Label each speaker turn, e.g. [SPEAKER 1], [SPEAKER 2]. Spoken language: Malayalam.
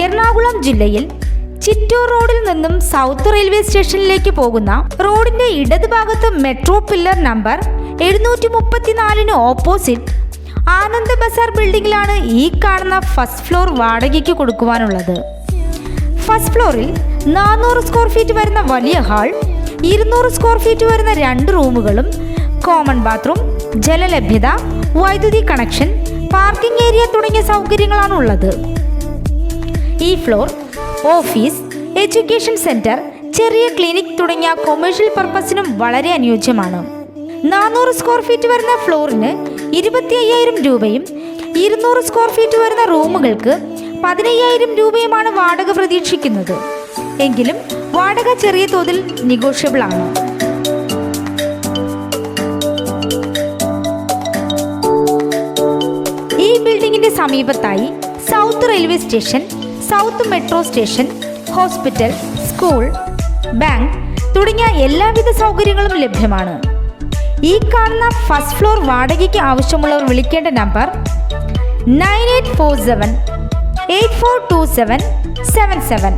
[SPEAKER 1] എറണാകുളം ജില്ലയിൽ ചിറ്റൂർ റോഡിൽ നിന്നും സൗത്ത് റെയിൽവേ സ്റ്റേഷനിലേക്ക് പോകുന്ന റോഡിന്റെ ഇടതുഭാഗത്ത് metro pillar number 734 opposite Anand Bazar ബിൽഡിംഗിലാണ് ഈ കാണുന്ന ഫസ്റ്റ് ഫ്ലോർ വാടകയ്ക്ക് കൊടുക്കുവാനുള്ളത്. ഫസ്റ്റ് ഫ്ലോറിൽ 400 സ്ക്വയർ ഫീറ്റ് വരുന്ന വലിയ ഹാൾ, 200 സ്ക്വയർ ഫീറ്റ് വരുന്ന 2 റൂമുകളും, കോമൺ ബാത്റൂം, ജലലഭ്യത, വൈദ്യുതി കണക്ഷൻ, പാർക്കിംഗ് ഏരിയ തുടങ്ങിയ സൗകര്യങ്ങളാണ് ഉള്ളത്. ഈ ഫ്ലോർ ഓഫീസ്, എഡ്യൂക്കേഷൻ സെന്റർ, ചെറിയ ക്ലിനിക് തുടങ്ങിയ കൊമേഴ്ഷ്യൽ പർപ്പസിനും വളരെ അനുയോജ്യമാണ്. 400 സ്ക്വയർ ഫീറ്റ് വരുന്ന ഫ്ലോറിന് 25,000 രൂപയും 200 സ്ക്വയർ ഫീറ്റ് വരുന്ന റൂമുകൾക്ക് 15,000 രൂപയുമാണ് വാടക പ്രതീക്ഷിക്കുന്നത്. എങ്കിലും വാടക ചെറിയ തോതിൽ നെഗോഷ്യബിൾ ആണ്. ഈ ബിൽഡിംഗിന്റെ സമീപത്തായി south railway station, south metro station, hospital, school, bank തുടങ്ങിയ എല്ലാവിധ സൗകര്യങ്ങളും ലഭ്യമാണ്. ഈ കാണുന്ന ഫസ്റ്റ് ഫ്ലോർ വാടകയ്ക്ക് ആവശ്യമുള്ളവർ വിളിക്കേണ്ട നമ്പർ 9847 842777.